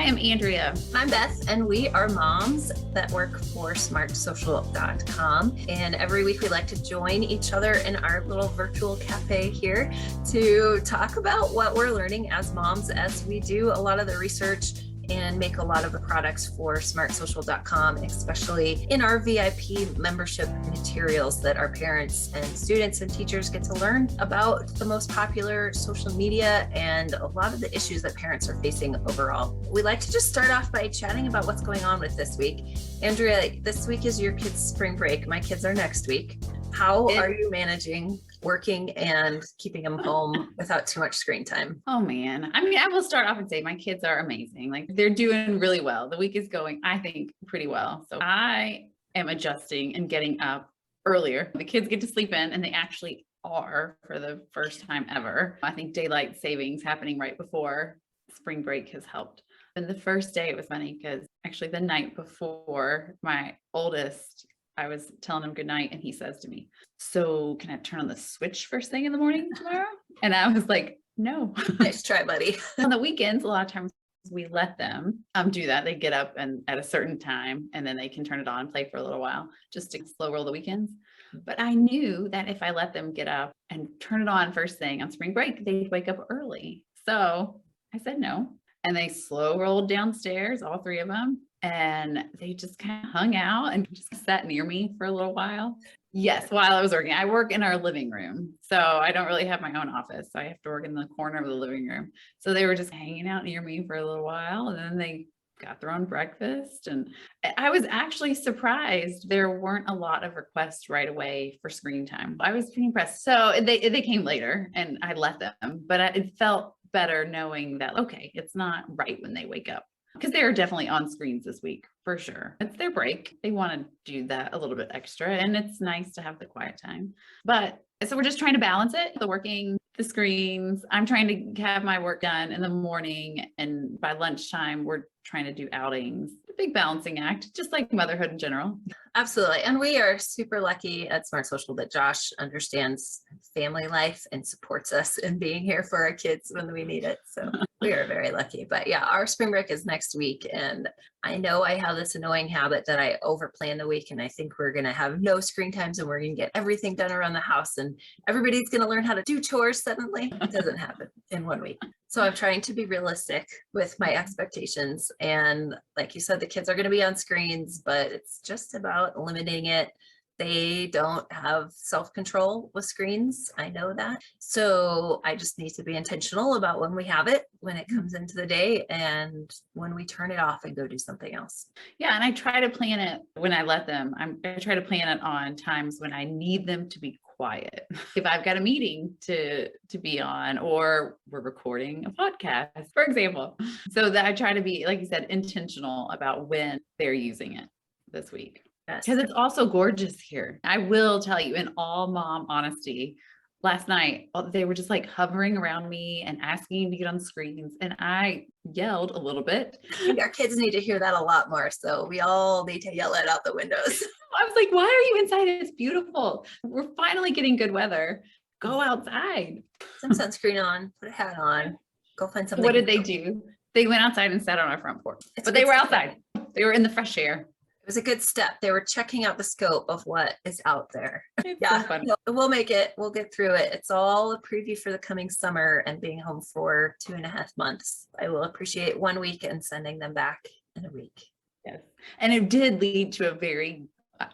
am Andrea. I'm Beth, and we are moms that work for SmartSocial.com. And every week we like to join each other in our little virtual cafe here to talk about what we're learning as moms as we do a lot of the research and make a lot of the products for SmartSocial.com, especially in our VIP membership materials that our parents and students and teachers get to learn about the most popular social media and a lot of the issues that parents are facing overall. We like to just start off by chatting about what's going on with this week. Andrea, this week is your kids' spring break. My kids are next week. How are you managing working and keeping them home without too much screen time? Oh man. I mean, I will start off and say my kids are amazing. Like they're doing really well. The week is going, I think, pretty well. So I am adjusting and getting up earlier. The kids get to sleep in, and they actually are for the first time ever. I think daylight savings happening right before spring break has helped. And the first day it was funny because actually the night before, my oldest, I was telling him good night and he says to me, "So can I turn on the switch first thing in the morning tomorrow?" And I was like, "No." Nice try, buddy. On the weekends, a lot of times we let them do that. They get up and at a certain time and then they can turn it on, play for a little while, just to slow roll the weekends. But I knew that if I let them get up and turn it on first thing on spring break, they'd wake up early. So I said no. And they slow rolled downstairs, all three of them. And they just kind of hung out and just sat near me for a little while. Yes, while I was working. I work in our living room, so I don't really have my own office. So I have to work in the corner of the living room. So they were just hanging out near me for a little while, and then they got their own breakfast. And I was actually surprised there weren't a lot of requests right away for screen time. I was pretty impressed. So they came later, and I let them, but it felt better knowing that, okay, it's not right when they wake up. Because they are definitely on screens this week, for sure. It's their break. They want to do that a little bit extra, and it's nice to have the quiet time. But so we're just trying to balance it, the working, the screens. I'm trying to have my work done in the morning, and by lunchtime, we're trying to do outings. A big balancing act, just like motherhood in general. Absolutely. And we are super lucky at Smart Social that Josh understands family life and supports us in being here for our kids when we need it. So we are very lucky. But yeah, our spring break is next week. And I know I have this annoying habit that I overplan the week, and I think we're going to have no screen times and we're going to get everything done around the house and everybody's going to learn how to do chores suddenly. It doesn't happen in 1 week. So I'm trying to be realistic with my expectations. And like you said, the kids are going to be on screens, but it's just about limiting it. They don't have self-control with screens. I know that. So I just need to be intentional about when we have it, when it comes into the day, and when we turn it off and go do something else. Yeah. And I try to plan it when I let them. I try to plan it on times when I need them to be quiet. If I've got a meeting to be on, or we're recording a podcast, for example. So that I try to be, like you said, intentional about when they're using it this week. Yes. Because it's also gorgeous here. I will tell you, in all mom honesty, last night, they were just like hovering around me and asking to get on screens. And I yelled a little bit. I think our kids need to hear that a lot more. So we all need to yell it out the windows. I was like, why are you inside? It's beautiful. We're finally getting good weather. Go outside. Some sunscreen on, put a hat on, go find something. What did they do? They went outside and sat on our front porch. But they were outside. They were in the fresh air. It was a good step. They were checking out the scope of what is out there. It's Yeah, so fun. we'll make it. We'll get through it. It's all a preview for the coming summer and being home for 2.5 months. I will appreciate 1 week and sending them back in a week. Yes. And it did lead to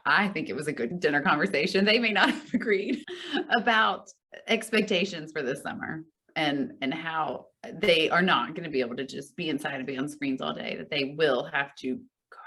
I think it was a good dinner conversation. They may not have agreed about expectations for this summer and how they are not going to be able to just be inside and be on screens all day, that they will have to go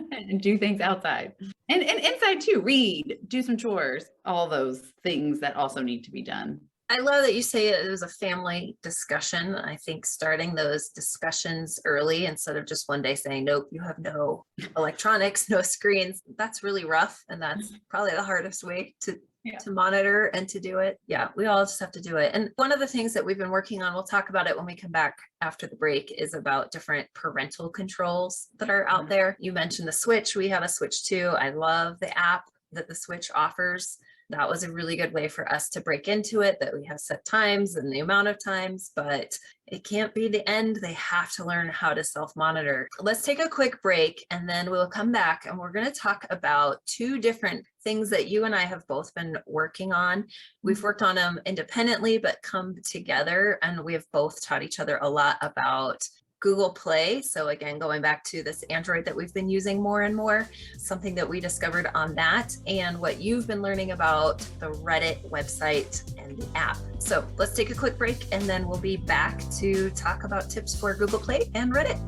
outside and do things outside and inside too, read, do some chores, all those things that also need to be done. I love that you say it was a family discussion. I think starting those discussions early instead of just one day saying, nope, you have no electronics, no screens. That's really rough. And that's probably the hardest way to monitor and to do it. Yeah, we all just have to do it. And one of the things that we've been working on, we'll talk about it when we come back after the break, is about different parental controls that are out there. You mentioned the Switch. We have a Switch too. I love the app that the Switch offers that was a really good way for us to break into it, that we have set times and the amount of times, but it can't be the end. They have to learn how to self-monitor. Let's take a quick break and then we'll come back and we're going to talk about two different things that you and I have both been working on. We've worked on them independently, but come together, and we have both taught each other a lot about Google Play. So again, going back to this Android that we've been using more and more, something that we discovered on that, and what you've been learning about the Reddit website and the app. So let's take a quick break and then we'll be back to talk about tips for Google Play and Reddit.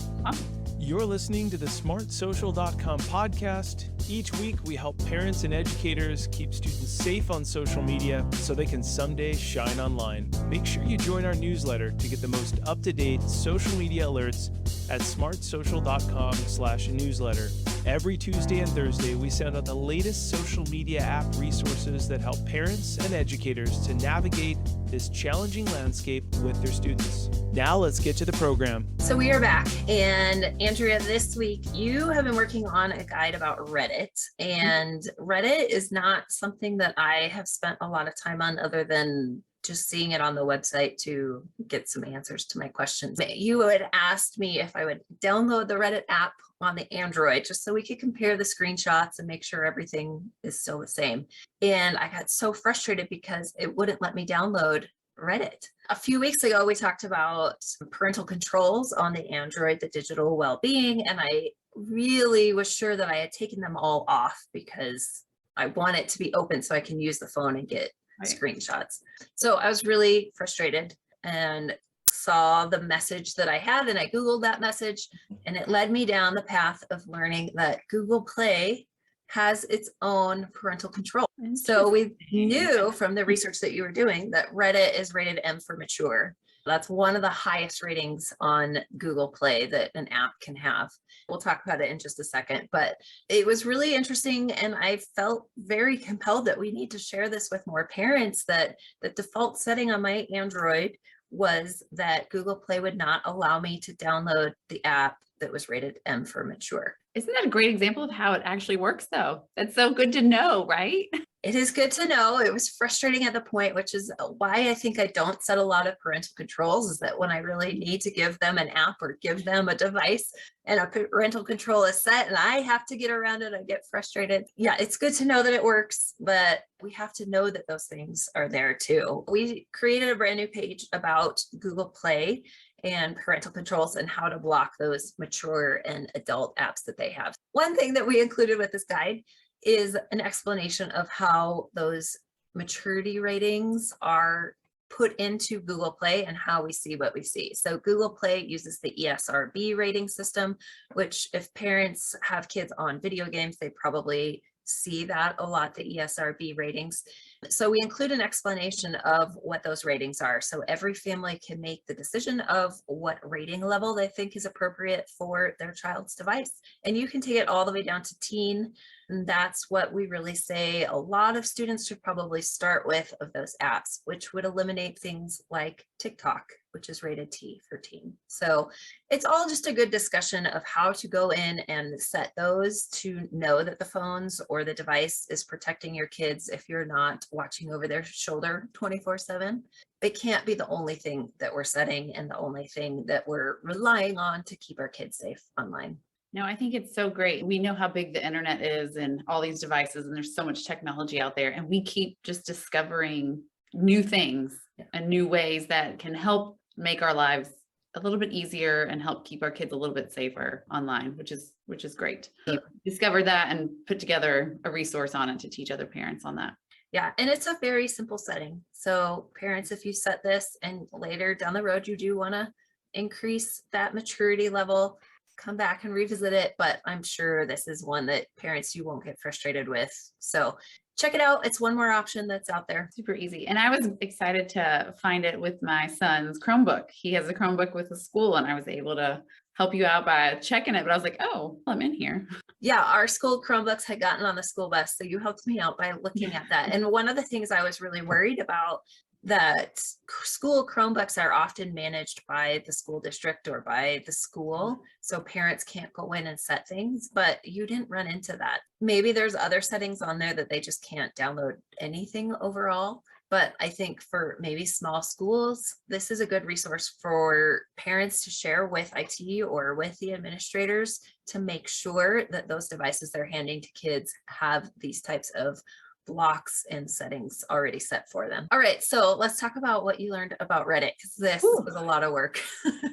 You're listening to the SmartSocial.com podcast. Each week, we help parents and educators keep students safe on social media so they can someday shine online. Make sure you join our newsletter to get the most up-to-date social media alerts at SmartSocial.com/newsletter. Every Tuesday and Thursday, we send out the latest social media app resources that help parents and educators to navigate this challenging landscape with their students. Now let's get to the program. So we are back, and Andrea, this week you have been working on a guide about Reddit, and Reddit is not something that I have spent a lot of time on other than just seeing it on the website to get some answers to my questions. You had asked me if I would download the Reddit app on the Android just so we could compare the screenshots and make sure everything is still the same. And I got so frustrated because it wouldn't let me download Reddit. A few weeks ago, we talked about parental controls on the Android, the digital well-being, and I really was sure that I had taken them all off because I want it to be open so I can use the phone and get screenshots. So I was really frustrated and saw the message that I had, and I Googled that message, and it led me down the path of learning that Google Play has its own parental control. So we knew from the research that you were doing that Reddit is rated M for mature. That's one of the highest ratings on Google Play that an app can have. We'll talk about it in just a second, but it was really interesting. And I felt very compelled that we need to share this with more parents, that the default setting on my Android was that Google Play would not allow me to download the app that was rated M for mature. Isn't that a great example of how it actually works though? That's so good to know, right? It is good to know. It was frustrating at the point, which is why I think I don't set a lot of parental controls, is that when I really need to give them an app or give them a device and a parental control is set and I have to get around it, I get frustrated. Yeah, it's good to know that it works, but we have to know that those things are there too. We created a brand new page about Google Play and parental controls and how to block those mature and adult apps that they have. One thing that we included with this guide is an explanation of how those maturity ratings are put into Google Play and how we see what we see. So Google Play uses the ESRB rating system, which if parents have kids on video games, they probably see that a lot, the ESRB ratings. So we include an explanation of what those ratings are. So every family can make the decision of what rating level they think is appropriate for their child's device. And you can take it all the way down to teen. And that's what we really say a lot of students should probably start with of those apps, which would eliminate things like TikTok, which is rated T for teen. So it's all just a good discussion of how to go in and set those to know that the phones or the device is protecting your kids if you're not watching over their shoulder 24/7. It can't be the only thing that we're setting and the only thing that we're relying on to keep our kids safe online. No, I think it's so great. We know how big the internet is and all these devices, and there's so much technology out there, and we keep just discovering new things and new ways that can help make our lives a little bit easier and help keep our kids a little bit safer online, which is great. So discovered that and put together a resource on it to teach other parents on that. Yeah, and it's a very simple setting. So parents, if you set this and later down the road, you do want to increase that maturity level, come back and revisit it. But I'm sure this is one that parents, you won't get frustrated with. So check it out. It's one more option that's out there. Super easy. And I was excited to find it with my son's Chromebook. He has a Chromebook with the school, and I was able to help you out by checking it. But I was like, oh, well, I'm in here. Yeah, our school Chromebooks had gotten on the school bus. So you helped me out by looking at that. And one of the things I was really worried about that school Chromebooks are often managed by the school district or by the school. So parents can't go in and set things, but you didn't run into that. Maybe there's other settings on there that they just can't download anything overall. But I think for maybe small schools, this is a good resource for parents to share with IT or with the administrators to make sure that those devices they're handing to kids have these types of blocks and settings already set for them. All right, so let's talk about what you learned about Reddit, because this was a lot of work.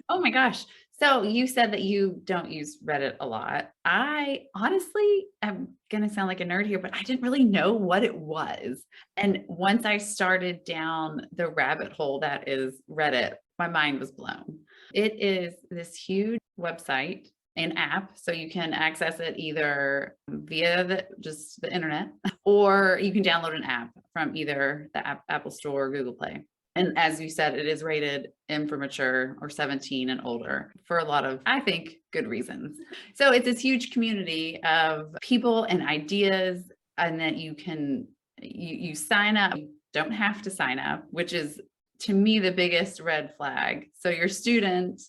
Oh my gosh. So you said that you don't use Reddit a lot. I honestly am going to sound like a nerd here, but I didn't really know what it was. And once I started down the rabbit hole that is Reddit, my mind was blown. It is this huge website, an app, so you can access it either via just the internet, or you can download an app from either the Apple Store or Google Play. And as you said, it is rated M for mature or 17 and older for a lot of, I think, good reasons. So it's this huge community of people and ideas, and that you can, you sign up, you don't have to sign up, which is to me the biggest red flag. So your student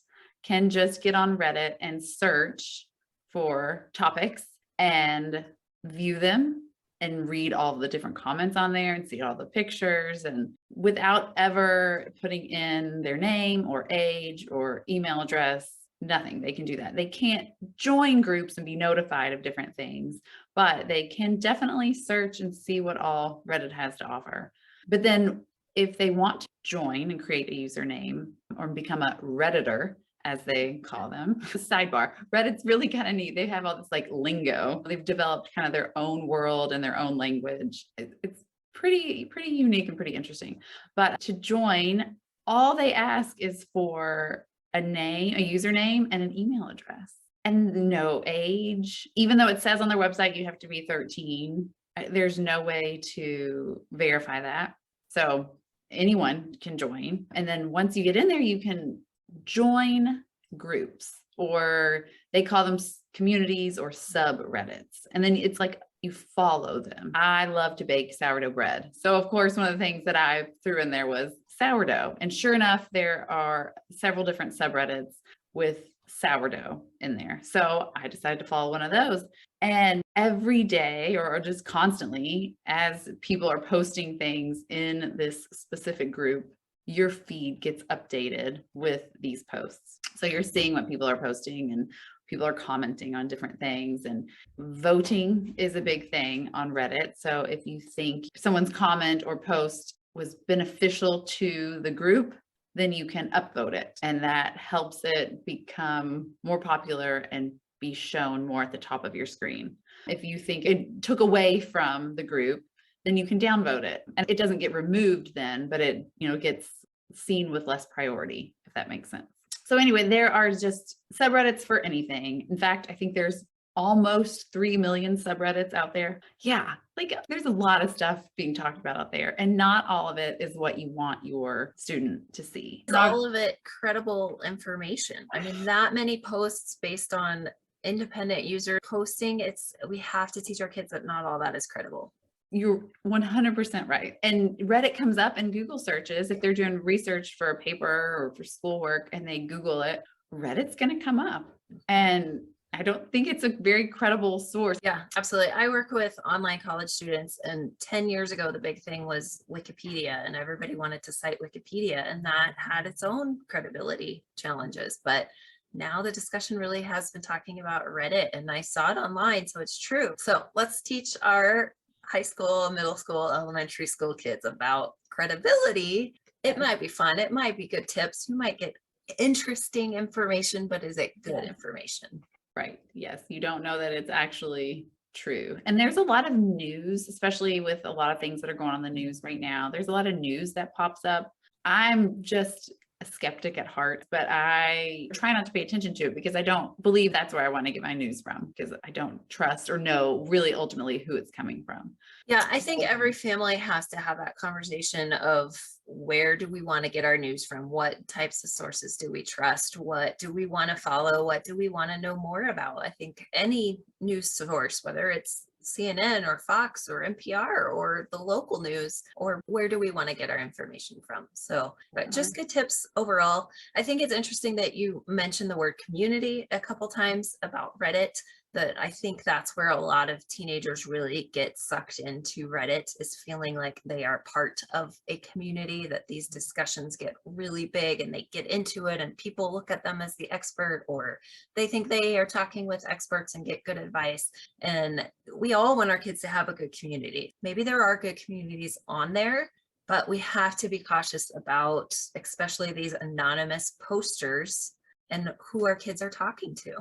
can just get on Reddit and search for topics and view them and read all the different comments on there and see all the pictures, and without ever putting in their name or age or email address, nothing. They can do that. They can't join groups and be notified of different things, but they can definitely search and see what all Reddit has to offer. But then if they want to join and create a username or become a Redditor, as they call them, sidebar, Reddit's really kind of neat. They have all this like lingo. They've developed kind of their own world and their own language. It's pretty unique and pretty interesting. But to join, all they ask is for a name, a username, and an email address, and no age. Even though it says on their website you have to be 13, there's no way to verify that. So anyone can join. And then once you get in there, you can join groups, or they call them communities or subreddits. And then it's like you follow them. I love to bake sourdough bread. So of course, one of the things that I threw in there was sourdough. And sure enough, there are several different subreddits with sourdough in there. So I decided to follow one of those. And every day, or just constantly, as people are posting things in this specific group, your feed gets updated with these posts. So you're seeing what people are posting, and people are commenting on different things, and voting is a big thing on Reddit. So if you think someone's comment or post was beneficial to the group, then you can upvote it, and that helps it become more popular and be shown more at the top of your screen. If you think it took away from the group, then you can downvote it, and it doesn't get removed then, but it, gets seen with less priority, if that makes sense. So anyway, there are just subreddits for anything. In fact, I think there's almost 3 million subreddits out there. Yeah, like there's a lot of stuff being talked about out there, and not all of it is what you want your student to see. Is all of it credible information? I mean, that many posts based on independent user posting, we have to teach our kids that not all that is credible. You're 100% right. And Reddit comes up in Google searches. If they're doing research for a paper or for schoolwork and they Google it, Reddit's going to come up. And I don't think it's a very credible source. Yeah, absolutely. I work with online college students, and 10 years ago, the big thing was Wikipedia, and everybody wanted to cite Wikipedia, and that had its own credibility challenges. But now the discussion really has been talking about Reddit, and I saw it online, so it's true. So let's teach our high school, middle school, elementary school kids about credibility. It might be fun. It might be good tips. You might get interesting information, but is it good information? Right. Yes. You don't know that it's actually true. And there's a lot of news, especially with a lot of things that are going on in the news right now. There's a lot of news that pops up. I'm just a skeptic at heart, but I try not to pay attention to it because I don't believe that's where I want to get my news from, because I don't trust or know really ultimately who it's coming from. Yeah, I think every family has to have that conversation of where do we want to get our news from? What types of sources do we trust? What do we want to follow? What do we want to know more about? I think any news source, whether it's CNN or Fox or NPR or the local news, or where do we want to get our information from? So, but just good tips overall. I think it's interesting that you mentioned the word community a couple times about Reddit. That I think that's where a lot of teenagers really get sucked into Reddit, is feeling like they are part of a community, that these discussions get really big and they get into it and people look at them as the expert, or they think they are talking with experts and get good advice. And we all want our kids to have a good community. Maybe there are good communities on there, but we have to be cautious about especially these anonymous posters and who our kids are talking to.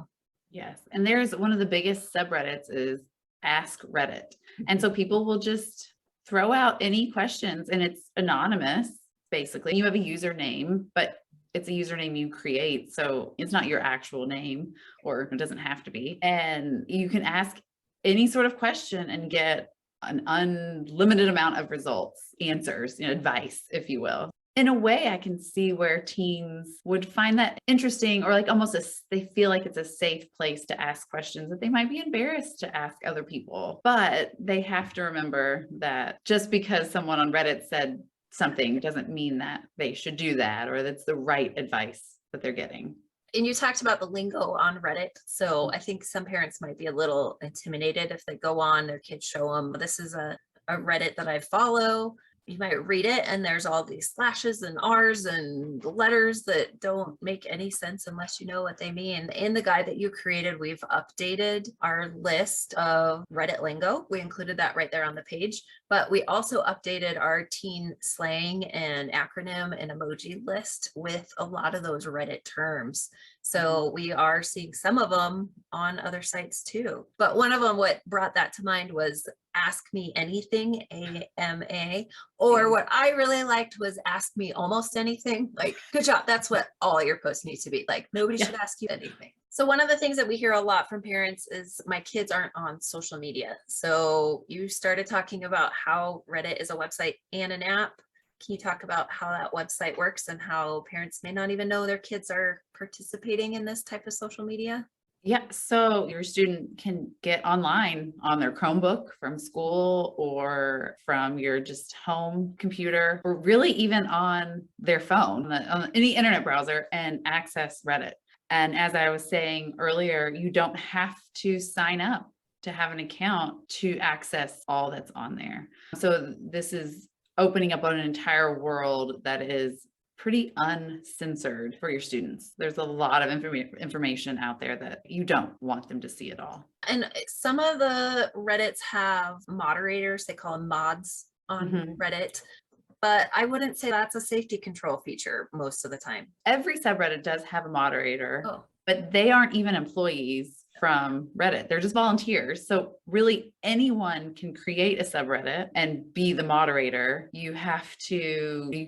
Yes. And there's one of the biggest subreddits is Ask Reddit. And so people will just throw out any questions and it's anonymous. Basically, you have a username, but it's a username you create. So it's not your actual name, or it doesn't have to be. And you can ask any sort of question and get an unlimited amount of results, answers, advice, if you will. In a way, I can see where teens would find that interesting, or like almost they feel like it's a safe place to ask questions that they might be embarrassed to ask other people. But they have to remember that just because someone on Reddit said something doesn't mean that they should do that, or that's the right advice that they're getting. And you talked about the lingo on Reddit. So I think some parents might be a little intimidated if they go on, their kids show them, this is a Reddit that I follow. You might read it and there's all these slashes and R's and letters that don't make any sense unless you know what they mean. In the guide that you created, we've updated our list of Reddit lingo. We included that right there on the page, but we also updated our teen slang and acronym and emoji list with a lot of those Reddit terms. So we are seeing some of them on other sites too. But one of them, what brought that to mind was Ask Me Anything, AMA, or what I really liked was Ask Me Almost Anything. Like, good job. That's what all your posts need to be. Like, nobody should ask you anything. So one of the things that we hear a lot from parents is my kids aren't on social media. So you started talking about how Reddit is a website and an app. Can you talk about how that website works and how parents may not even know their kids are participating in this type of social media? Yeah, so your student can get online on their Chromebook from school or from your just home computer, or really even on their phone, on any internet browser, and access Reddit. And as I was saying earlier, you don't have to sign up to have an account to access all that's on there. So this is opening up on an entire world that is pretty uncensored for your students. There's a lot of information out there that you don't want them to see at all. And some of the Reddits have moderators, they call them mods on Reddit, but I wouldn't say that's a safety control feature most of the time. Every subreddit does have a moderator, but they aren't even employees from Reddit. They're just volunteers. So really anyone can create a subreddit and be the moderator. You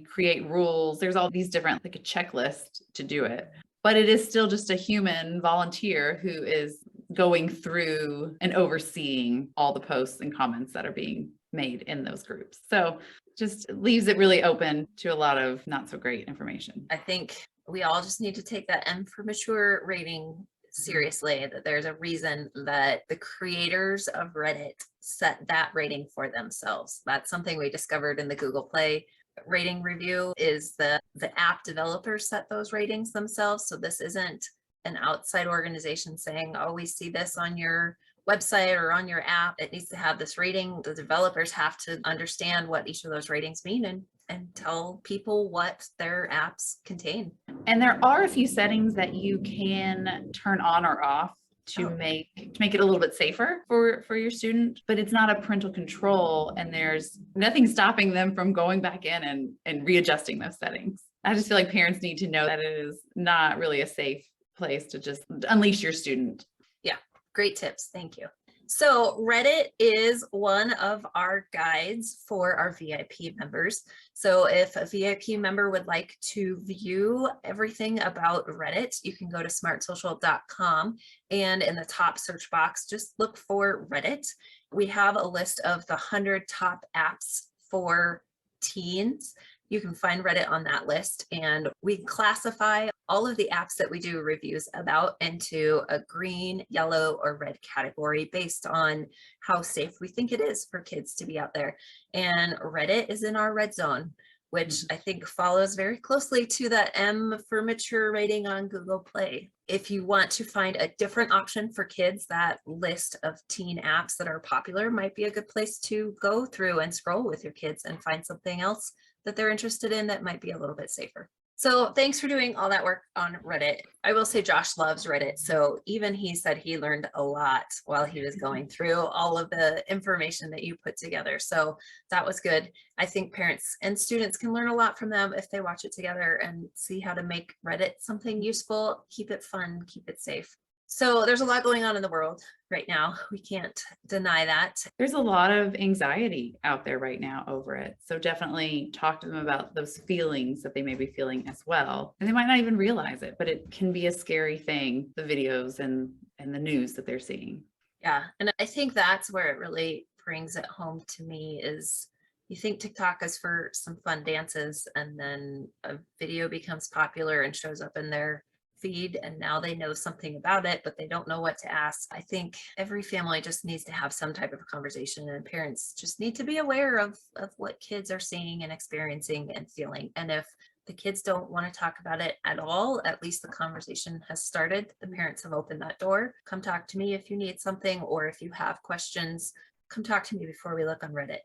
create rules. There's all these different, like a checklist to do it, but it is still just a human volunteer who is going through and overseeing all the posts and comments that are being made in those groups. So just leaves it really open to a lot of not so great information. I think we all just need to take that M for mature rating seriously, that there's a reason that the creators of Reddit set that rating for themselves. That's something we discovered in the Google Play rating review, is the app developers set those ratings themselves. So this isn't an outside organization saying, oh, we see this on your website or on your app, it needs to have this rating. The developers have to understand what each of those ratings mean and tell people what their apps contain. And there are a few settings that you can turn on or off to make it a little bit safer for your student, but it's not a parental control, and there's nothing stopping them from going back in and readjusting those settings. I just feel like parents need to know that it is not really a safe place to just unleash your student. Yeah, great tips. Thank you. So Reddit is one of our guides for our VIP members. So if a VIP member would like to view everything about Reddit, you can go to SmartSocial.com, and in the top search box, just look for Reddit. We have a list of the 100 top apps for teens. You can find Reddit on that list, and we classify all of the apps that we do reviews about into a green, yellow, or red category based on how safe we think it is for kids to be out there. And Reddit is in our red zone, which I think follows very closely to that M for mature rating on Google Play. If you want to find a different option for kids, that list of teen apps that are popular might be a good place to go through and scroll with your kids and find something else that they're interested in that might be a little bit safer. So thanks for doing all that work on Reddit. I will say Josh loves Reddit. So even he said he learned a lot while he was going through all of the information that you put together. So that was good. I think parents and students can learn a lot from them if they watch it together and see how to make Reddit something useful, keep it fun, keep it safe. So there's a lot going on in the world right now. We can't deny that. There's a lot of anxiety out there right now over it. So definitely talk to them about those feelings that they may be feeling as well. And they might not even realize it, but it can be a scary thing, the videos and the news that they're seeing. Yeah. And I think that's where it really brings it home to me is you think TikTok is for some fun dances, and then a video becomes popular and shows up in their feed, and now they know something about it, but they don't know what to ask. I think every family just needs to have some type of conversation, and parents just need to be aware of what kids are seeing and experiencing and feeling. And if the kids don't want to talk about it at all, at least the conversation has started. The parents have opened that door. Come talk to me if you need something, or if you have questions, come talk to me before we look on Reddit.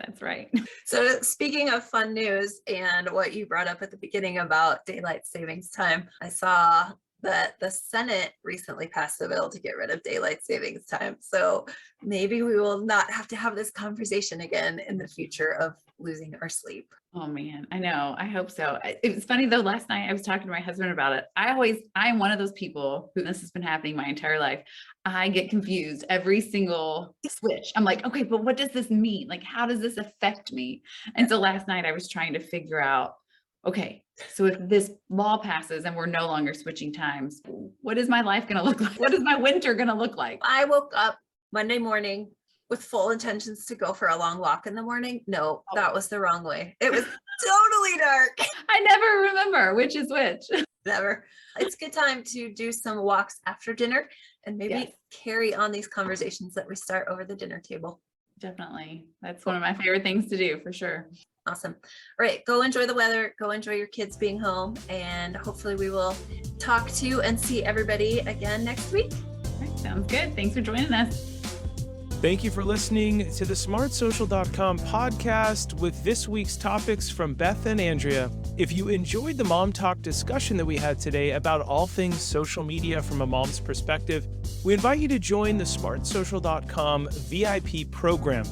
That's right. So speaking of fun news and what you brought up at the beginning about daylight savings time, I saw that the Senate recently passed a bill to get rid of daylight savings time. So maybe we will not have to have this conversation again in the future of losing our sleep. Oh man, I know. I hope so. It was funny though. Last night I was talking to my husband about it. I'm one of those people who this has been happening my entire life. I get confused every single switch. I'm like, okay, but what does this mean? Like, how does this affect me? And so last night I was trying to figure out, okay, so if this law passes and we're no longer switching times, what is my life going to look like? What is my winter going to look like? I woke up Monday morning with full intentions to go for a long walk in the morning. No, that was the wrong way. It was totally dark. I never remember which is which. Never. It's a good time to do some walks after dinner and maybe carry on these conversations that we start over the dinner table. Definitely. That's one of my favorite things to do for sure. Awesome. All right. Go enjoy the weather. Go enjoy your kids being home. And hopefully we will talk to and see everybody again next week. All right, sounds good. Thanks for joining us. Thank you for listening to the SmartSocial.com podcast with this week's topics from Beth and Andrea. If you enjoyed the Mom Talk discussion that we had today about all things social media from a mom's perspective, we invite you to join the SmartSocial.com VIP program.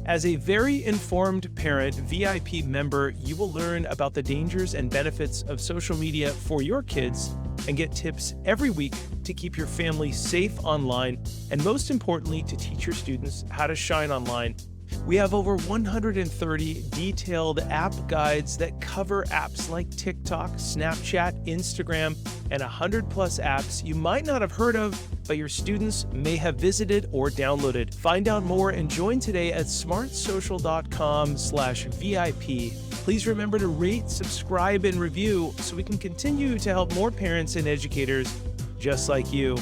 As a very informed parent VIP member, you will learn about the dangers and benefits of social media for your kids and get tips every week to keep your family safe online, and most importantly, to teach your students how to shine online. We have over 130 detailed app guides that cover apps like TikTok, Snapchat, Instagram, and 100+ apps you might not have heard of, but your students may have visited or downloaded. Find out more and join today at smartsocial.com/VIP. Please remember to rate, subscribe, and review so we can continue to help more parents and educators just like you.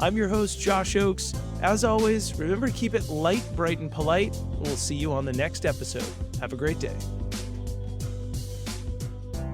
I'm your host, Josh Oakes. As always, remember to keep it light, bright, and polite. We'll see you on the next episode. Have a great day.